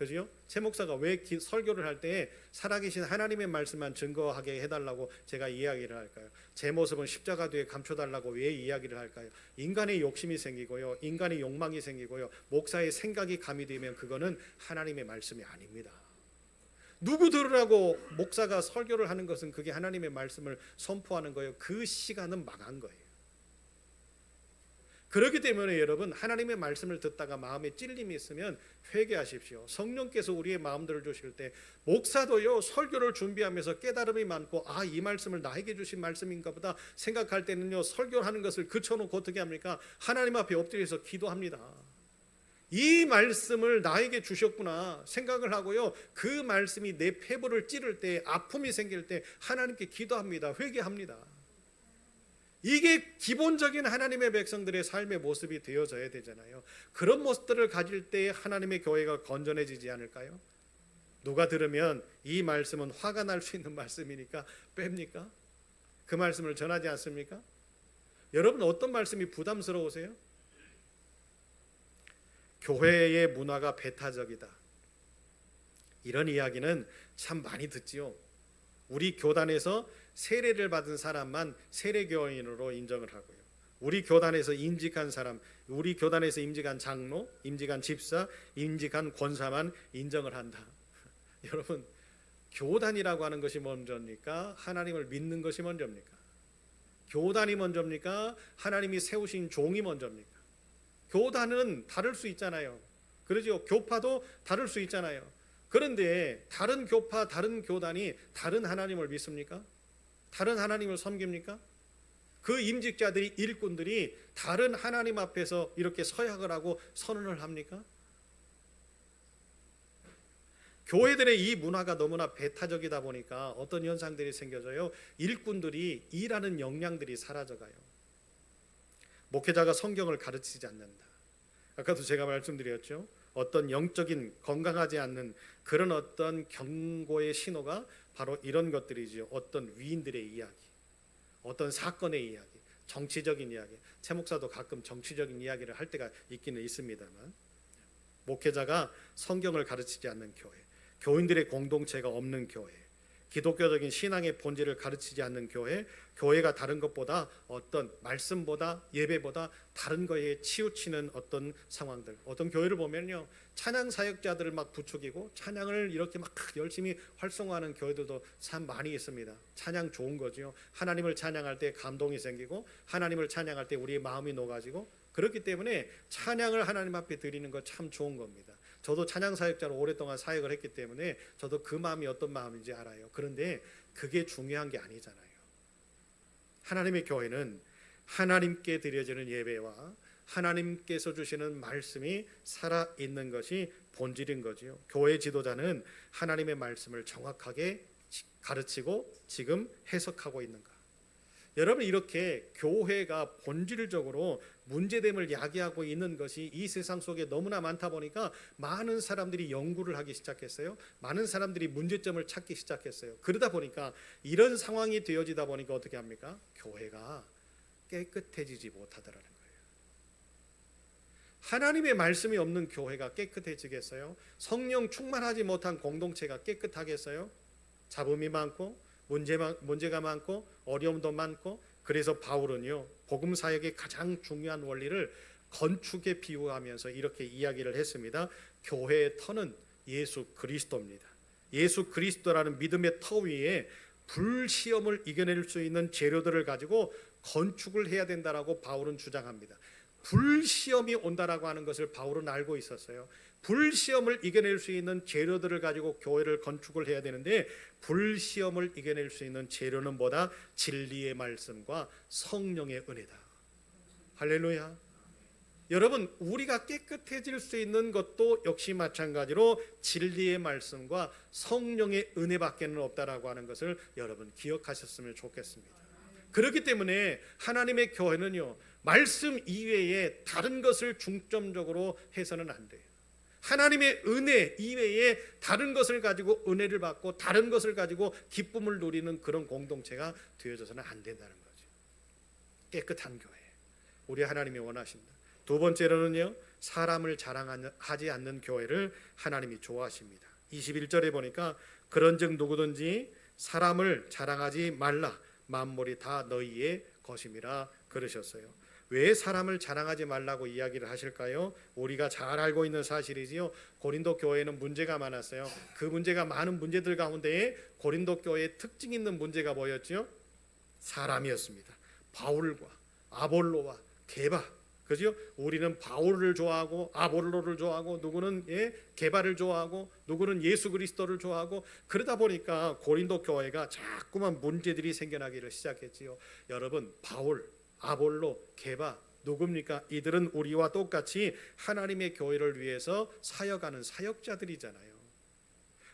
그죠? 최 목사가 왜 설교를 할 때 살아계신 하나님의 말씀만 증거하게 해달라고 제가 이야기를 할까요? 제 모습은 십자가 뒤에 감춰달라고 왜 이야기를 할까요? 인간의 욕심이 생기고요, 인간의 욕망이 생기고요, 목사의 생각이 가미되면 그거는 하나님의 말씀이 아닙니다. 누구 들으라고 목사가 설교를 하는 것은 그게 하나님의 말씀을 선포하는 거예요. 그 시간은 망한 거예요. 그렇기 때문에 여러분, 하나님의 말씀을 듣다가 마음에 찔림이 있으면 회개하십시오. 성령께서 우리의 마음들을 주실 때, 목사도요 설교를 준비하면서 깨달음이 많고 이 말씀을 나에게 주신 말씀인가 보다 생각할 때는요, 설교하는 것을 그쳐놓고 어떻게 합니까? 하나님 앞에 엎드려서 기도합니다. 이 말씀을 나에게 주셨구나 생각을 하고요, 그 말씀이 내 폐부를 찌를 때, 아픔이 생길 때 하나님께 기도합니다. 회개합니다. 이게 기본적인 하나님의 백성들의 삶의 모습이 되어져야 되잖아요. 그런 모습들을 가질 때 하나님의 교회가 건전해지지 않을까요? 누가 들으면 이 말씀은 화가 날 수 있는 말씀이니까 뺍니까? 그 말씀을 전하지 않습니까? 여러분, 어떤 말씀이 부담스러우세요? 교회의 문화가 배타적이다, 이런 이야기는 참 많이 듣지요. 우리 교단에서 세례를 받은 사람만 세례교인으로 인정을 하고요, 우리 교단에서 임직한 사람, 우리 교단에서 임직한 장로, 임직한 집사, 임직한 권사만 인정을 한다. 여러분, 교단이라고 하는 것이 먼저입니까? 하나님을 믿는 것이 먼저입니까? 교단이 먼저입니까? 하나님이 세우신 종이 먼저입니까? 교단은 다를 수 있잖아요. 그러죠? 교파도 다를 수 있잖아요. 그런데 다른 교파, 다른 교단이 다른 하나님을 믿습니까? 다른 하나님을 섬깁니까? 그 임직자들이, 일꾼들이 다른 하나님 앞에서 이렇게 서약을 하고 선언을 합니까? 교회들의 이 문화가 너무나 배타적이다 보니까 어떤 현상들이 생겨져요. 일꾼들이 일하는 역량들이 사라져가요. 목회자가 성경을 가르치지 않는다. 아까도 제가 말씀드렸죠. 어떤 영적인 건강하지 않는 그런 어떤 경고의 신호가 바로 이런 것들이지요. 어떤 위인들의 이야기, 어떤 사건의 이야기, 정치적인 이야기. 최 목사도 가끔 정치적인 이야기를 할 때가 있기는 있습니다만, 목회자가 성경을 가르치지 않는 교회, 교인들의 공동체가 없는 교회, 기독교적인 신앙의 본질을 가르치지 않는 교회, 교회가 다른 것보다 어떤 말씀보다 예배보다 다른 거에 치우치는 어떤 상황들. 어떤 교회를 보면요, 찬양 사역자들을 막 부추기고 찬양을 이렇게 막 열심히 활성화하는 교회들도 참 많이 있습니다. 찬양 좋은 거죠. 하나님을 찬양할 때 감동이 생기고, 하나님을 찬양할 때 우리의 마음이 녹아지고, 그렇기 때문에 찬양을 하나님 앞에 드리는 거 참 좋은 겁니다. 저도 찬양 사역자로 오랫동안 사역을 했기 때문에 저도 그 마음이 어떤 마음인지 알아요. 그런데 그게 중요한 게 아니잖아요. 하나님의 교회는 하나님께 드려지는 예배와 하나님께서 주시는 말씀이 살아있는 것이 본질인 거지요. 교회 지도자는 하나님의 말씀을 정확하게 가르치고 지금 해석하고 있는가? 여러분, 이렇게 교회가 본질적으로 문제됨을 야기하고 있는 것이 이 세상 속에 너무나 많다 보니까 많은 사람들이 연구를 하기 시작했어요. 많은 사람들이 문제점을 찾기 시작했어요. 그러다 보니까 이런 상황이 되어지다 보니까 어떻게 합니까? 교회가 깨끗해지지 못하더라는 거예요. 하나님의 말씀이 없는 교회가 깨끗해지겠어요? 성령 충만하지 못한 공동체가 깨끗하겠어요? 잡음이 많고 문제가 많고 어려움도 많고. 그래서 바울은요, 복음 사역의 가장 중요한 원리를 건축에 비유하면서 이렇게 이야기를 했습니다. 교회의 터는 예수 그리스도입니다. 예수 그리스도라는 믿음의 터 위에 불시험을 이겨낼 수 있는 재료들을 가지고 건축을 해야 된다라고 바울은 주장합니다. 불시험이 온다라고 하는 것을 바울은 알고 있었어요. 불시험을 이겨낼 수 있는 재료들을 가지고 교회를 건축을 해야 되는데, 불시험을 이겨낼 수 있는 재료는 뭐다? 진리의 말씀과 성령의 은혜다. 할렐루야. 여러분, 우리가 깨끗해질 수 있는 것도 역시 마찬가지로 진리의 말씀과 성령의 은혜밖에는 없다라고 하는 것을 여러분 기억하셨으면 좋겠습니다. 그렇기 때문에 하나님의 교회는요, 말씀 이외에 다른 것을 중점적으로 해서는 안 돼요. 하나님의 은혜 이외에 다른 것을 가지고 은혜를 받고 다른 것을 가지고 기쁨을 누리는 그런 공동체가 되어져서는 안 된다는 거죠. 깨끗한 교회, 우리 하나님이 원하신다. 두 번째로는요, 사람을 자랑하지 않는 교회를 하나님이 좋아하십니다. 21절에 보니까 그런즉 누구든지 사람을 자랑하지 말라, 만물이 다 너희의 것임이라 그러셨어요. 왜 사람을 자랑하지 말라고 이야기를 하실까요? 우리가 잘 알고 있는 사실이지요. 고린도 교회는 문제가 많았어요. 그 문제가 많은 문제들 가운데에 고린도 교회의 특징 있는 문제가 뭐였죠? 사람이었습니다. 바울과 아볼로와 게바, 그죠? 우리는 바울을 좋아하고 아볼로를 좋아하고 누구는 게바를 좋아하고 누구는 예수 그리스도를 좋아하고, 그러다 보니까 고린도 교회가 자꾸만 문제들이 생겨나기를 시작했지요. 여러분, 바울, 아볼로, 게바 누굽니까? 이들은 우리와 똑같이 하나님의 교회를 위해서 사역하는 사역자들이잖아요.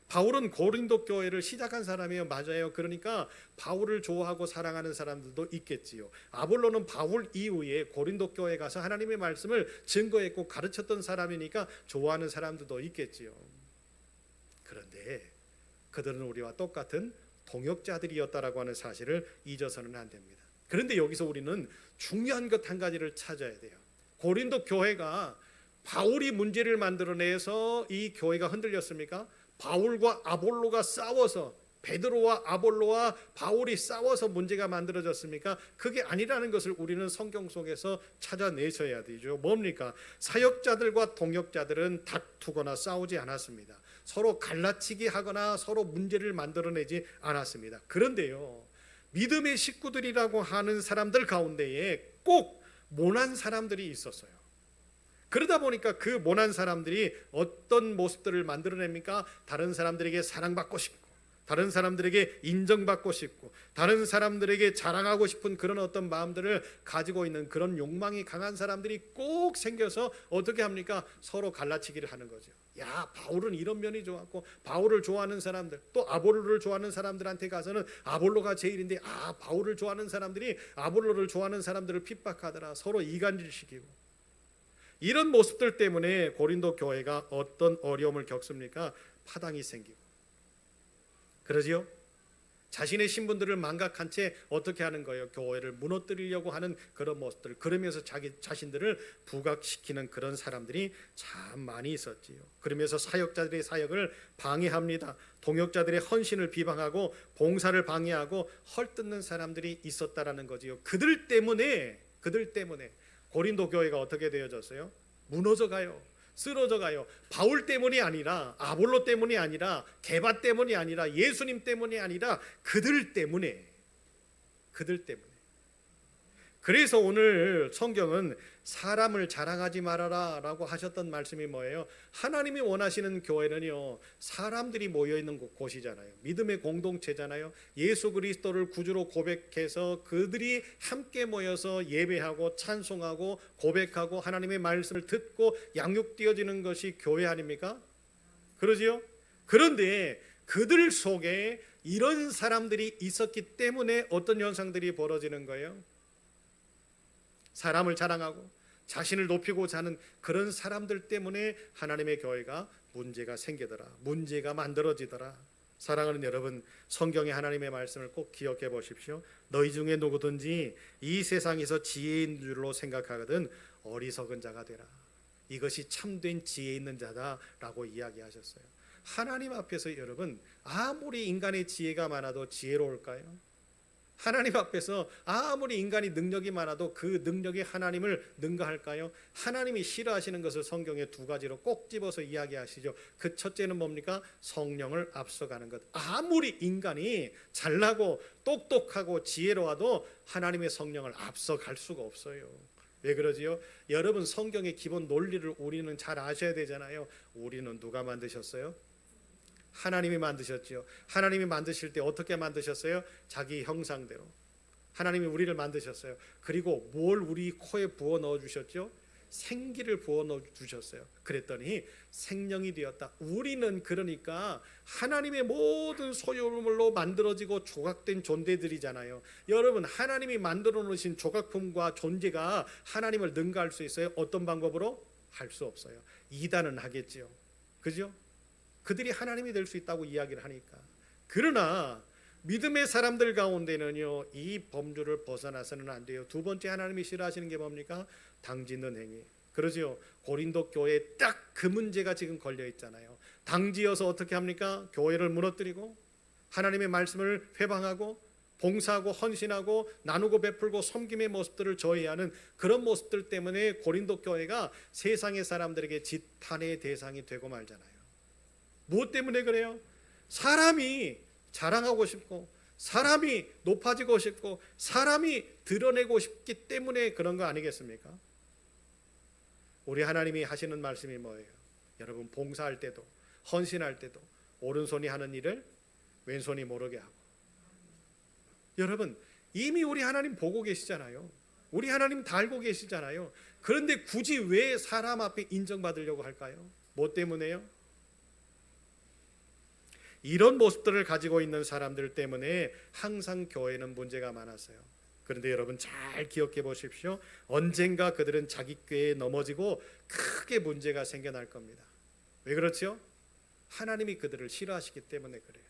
바울은 고린도 교회를 시작한 사람이에요. 맞아요. 그러니까 바울을 좋아하고 사랑하는 사람들도 있겠지요. 아볼로는 바울 이후에 고린도 교회에 가서 하나님의 말씀을 증거했고 가르쳤던 사람이니까 좋아하는 사람들도 있겠지요. 그런데 그들은 우리와 똑같은 동역자들이었다라고 하는 사실을 잊어서는 안 됩니다. 그런데 여기서 우리는 중요한 것 한 가지를 찾아야 돼요. 고린도 교회가 바울이 문제를 만들어내서 이 교회가 흔들렸습니까? 바울과 아볼로가 싸워서, 베드로와 아볼로와 바울이 싸워서 문제가 만들어졌습니까? 그게 아니라는 것을 우리는 성경 속에서 찾아내셔야 되죠. 뭡니까? 사역자들과 동역자들은 다투거나 싸우지 않았습니다. 서로 갈라치기 하거나 서로 문제를 만들어내지 않았습니다. 그런데요, 믿음의 식구들이라고 하는 사람들 가운데에 꼭 모난 사람들이 있었어요. 그러다 보니까 그 모난 사람들이 어떤 모습들을 만들어냅니까? 다른 사람들에게 사랑받고 싶고, 다른 사람들에게 인정받고 싶고, 다른 사람들에게 자랑하고 싶은 그런 어떤 마음들을 가지고 있는 그런 욕망이 강한 사람들이 꼭 생겨서 어떻게 합니까? 서로 갈라치기를 하는 거죠. 야, 바울은 이런 면이 좋았고, 바울을 좋아하는 사람들, 또 아볼로를 좋아하는 사람들한테 가서는 아볼로가 제일인데, 바울을 좋아하는 사람들이 아볼로를 좋아하는 사람들을 핍박하더라. 서로 이간질시키고. 이런 모습들 때문에 고린도 교회가 어떤 어려움을 겪습니까? 파당이 생기고, 그러지요? 자신의 신분들을 망각한 채 어떻게 하는 거예요? 교회를 무너뜨리려고 하는 그런 모습들, 그러면서 자기 자신들을 부각시키는 그런 사람들이 참 많이 있었지요. 그러면서 사역자들의 사역을 방해합니다. 동역자들의 헌신을 비방하고 봉사를 방해하고 헐뜯는 사람들이 있었다라는 거지요. 그들 때문에 고린도 교회가 어떻게 되어졌어요? 무너져 가요. 쓰러져 가요. 바울 때문이 아니라, 아볼로 때문이 아니라, 게바 때문이 아니라, 예수님 때문이 아니라 그들 때문에. 그래서 오늘 성경은 사람을 자랑하지 말아라 라고 하셨던 말씀이 뭐예요? 하나님이 원하시는 교회는요, 사람들이 모여있는 곳이잖아요. 믿음의 공동체잖아요. 예수 그리스도를 구주로 고백해서 그들이 함께 모여서 예배하고 찬송하고 고백하고 하나님의 말씀을 듣고 양육되어지는 것이 교회 아닙니까? 그러지요? 그런데 그들 속에 이런 사람들이 있었기 때문에 어떤 현상들이 벌어지는 거예요? 사람을 자랑하고 자신을 높이고자 하는 그런 사람들 때문에 하나님의 교회가 문제가 생기더라, 문제가 만들어지더라. 사랑하는 여러분, 성경의 하나님의 말씀을 꼭 기억해 보십시오. 너희 중에 누구든지 이 세상에서 지혜인 줄로 생각하거든 어리석은 자가 되라. 이것이 참된 지혜 있는 자다라고 이야기하셨어요. 하나님 앞에서 여러분, 아무리 인간의 지혜가 많아도 지혜로울까요? 하나님 앞에서 아무리 인간이 능력이 많아도 그 능력이 하나님을 능가할까요? 하나님이 싫어하시는 것을 성경에 두 가지로 꼭 집어서 이야기하시죠. 그 첫째는 뭡니까? 성령을 앞서가는 것. 아무리 인간이 잘나고 똑똑하고 지혜로워도 하나님의 성령을 앞서갈 수가 없어요. 왜 그러지요? 여러분, 성경의 기본 논리를 우리는 잘 아셔야 되잖아요. 우리는 누가 만드셨어요? 하나님이 만드셨지요. 하나님이 만드실 때 어떻게 만드셨어요? 자기 형상대로 하나님이 우리를 만드셨어요. 그리고 뭘 우리 코에 부어 넣어 주셨죠? 생기를 부어 넣어 주셨어요. 그랬더니 생명이 되었다. 우리는 그러니까 하나님의 모든 소유물로 만들어지고 조각된 존재들이잖아요. 여러분, 하나님이 만들어 놓으신 조각품과 존재가 하나님을 능가할 수 있어요? 어떤 방법으로? 할 수 없어요. 이단은 하겠지요. 그죠? 그들이 하나님이 될 수 있다고 이야기를 하니까. 그러나 믿음의 사람들 가운데는요, 이 범주를 벗어나서는 안 돼요. 두 번째 하나님이 싫어하시는 게 뭡니까? 당짓는 행위. 그러지요. 고린도 교회에 딱 그 문제가 지금 걸려 있잖아요. 당지어서 어떻게 합니까? 교회를 무너뜨리고 하나님의 말씀을 회방하고 봉사하고 헌신하고 나누고 베풀고 섬김의 모습들을 저해하는 그런 모습들 때문에 고린도 교회가 세상의 사람들에게 지탄의 대상이 되고 말잖아요. 무엇 때문에 그래요? 사람이 자랑하고 싶고 사람이 높아지고 싶고 사람이 드러내고 싶기 때문에 그런 거 아니겠습니까? 우리 하나님이 하시는 말씀이 뭐예요? 여러분, 봉사할 때도 헌신할 때도 오른손이 하는 일을 왼손이 모르게 하고. 여러분, 이미 우리 하나님 보고 계시잖아요. 우리 하나님 다 알고 계시잖아요. 그런데 굳이 왜 사람 앞에 인정받으려고 할까요? 뭐 때문에요? 이런 모습들을 가지고 있는 사람들 때문에 항상 교회는 문제가 많았어요. 그런데 여러분 잘 기억해 보십시오. 언젠가 그들은 자기 꾀에 넘어지고 크게 문제가 생겨날 겁니다. 왜 그렇죠? 하나님이 그들을 싫어하시기 때문에 그래요.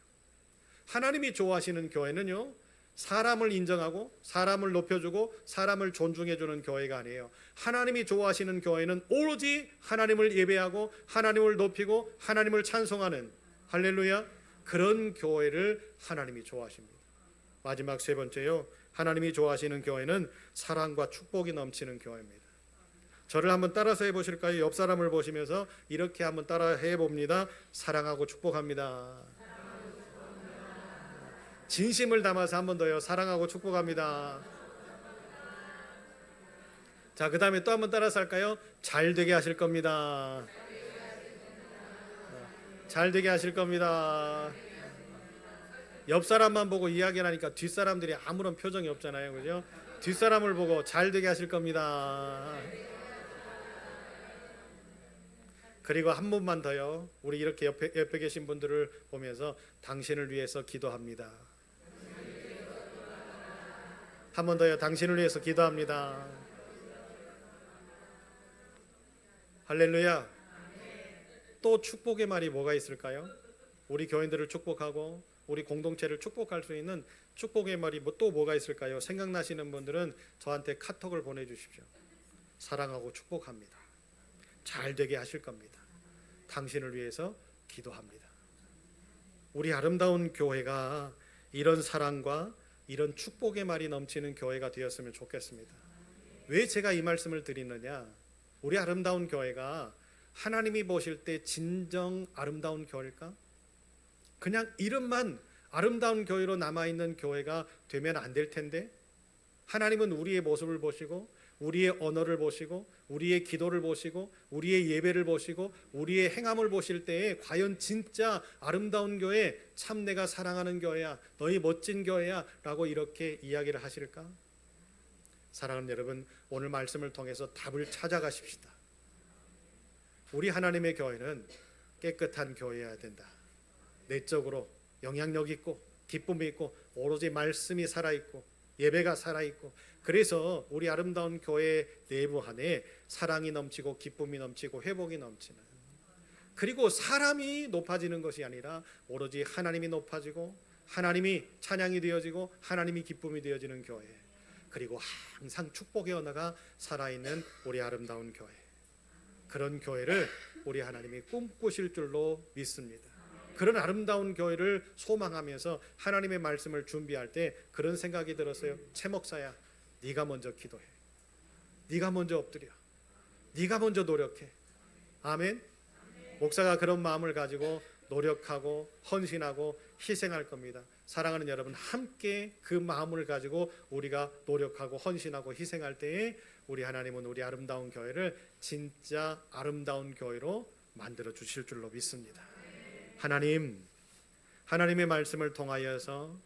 하나님이 좋아하시는 교회는요, 사람을 인정하고 사람을 높여주고 사람을 존중해주는 교회가 아니에요. 하나님이 좋아하시는 교회는 오로지 하나님을 예배하고 하나님을 높이고 하나님을 찬송하는, 할렐루야, 그런 교회를 하나님이 좋아하십니다. 마지막 세 번째요, 하나님이 좋아하시는 교회는 사랑과 축복이 넘치는 교회입니다. 저를 한번 따라서 해보실까요? 옆 사람을 보시면서 이렇게 한번 따라 해봅니다. 사랑하고 축복합니다. 진심을 담아서 한번 더요. 사랑하고 축복합니다. 자, 그 다음에 또 한번 따라서 할까요? 잘 되게 하실 겁니다. 잘 되게 하실 겁니다. 옆 사람만 보고 이야기를 하니까 뒷사람들이 아무런 표정이 없잖아요. 그죠? 뒷사람을 보고 잘 되게 하실 겁니다. 그리고 한 번만 더요. 우리 이렇게 옆에 계신 분들을 보면서 당신을 위해서 기도합니다. 한 번 더요. 당신을 위해서 기도합니다. 할렐루야. 또 축복의 말이 뭐가 있을까요? 우리 교인들을 축복하고 우리 공동체를 축복할 수 있는 축복의 말이 또 뭐가 있을까요? 생각나시는 분들은 저한테 카톡을 보내주십시오. 사랑하고 축복합니다. 잘 되게 하실 겁니다. 당신을 위해서 기도합니다. 우리 아름다운 교회가 이런 사랑과 이런 축복의 말이 넘치는 교회가 되었으면 좋겠습니다. 왜 제가 이 말씀을 드리느냐? 우리 아름다운 교회가 하나님이 보실 때 진정 아름다운 교회일까? 그냥 이름만 아름다운 교회로 남아있는 교회가 되면 안 될 텐데, 하나님은 우리의 모습을 보시고 우리의 언어를 보시고 우리의 기도를 보시고 우리의 예배를 보시고 우리의 행함을 보실 때에 과연 진짜 아름다운 교회, 참 내가 사랑하는 교회야, 너희 멋진 교회야 라고 이렇게 이야기를 하실까? 사랑하는 여러분, 오늘 말씀을 통해서 답을 찾아가십시다. 우리 하나님의 교회는 깨끗한 교회여야 된다. 내적으로 영향력 있고 기쁨이 있고 오로지 말씀이 살아있고 예배가 살아있고, 그래서 우리 아름다운 교회 내부 안에 사랑이 넘치고 기쁨이 넘치고 회복이 넘치는, 그리고 사람이 높아지는 것이 아니라 오로지 하나님이 높아지고 하나님이 찬양이 되어지고 하나님이 기쁨이 되어지는 교회, 그리고 항상 축복의 언어가 살아있는 우리 아름다운 교회, 그런 교회를 우리 하나님이 꿈꾸실 줄로 믿습니다. 그런 아름다운 교회를 소망하면서 하나님의 말씀을 준비할 때 그런 생각이 들었어요. 최 목사야, 네가 먼저 기도해. 네가 먼저 엎드려. 네가 먼저 노력해. 아멘. 목사가 그런 마음을 가지고 노력하고 헌신하고 희생할 겁니다. 사랑하는 여러분, 함께 그 마음을 가지고 우리가 노력하고 헌신하고 희생할 때에 우리 하나님은 우리 아름다운 교회를 진짜 아름다운 교회로 만들어 주실 줄로 믿습니다. 하나님, 하나님의 말씀을 통하여서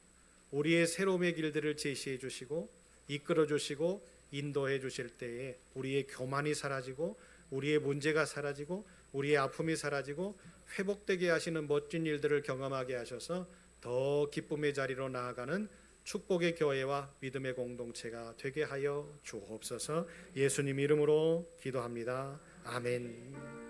우리의 새로움의 길들을 제시해 주시고 이끌어 주시고 인도해 주실 때에 우리의 교만이 사라지고 우리의 문제가 사라지고 우리의 아픔이 사라지고 회복되게 하시는 멋진 일들을 경험하게 하셔서 더 기쁨의 자리로 나아가는 축복의 교회와 믿음의 공동체가 되게 하여 주옵소서. 예수님 이름으로 기도합니다. 아멘.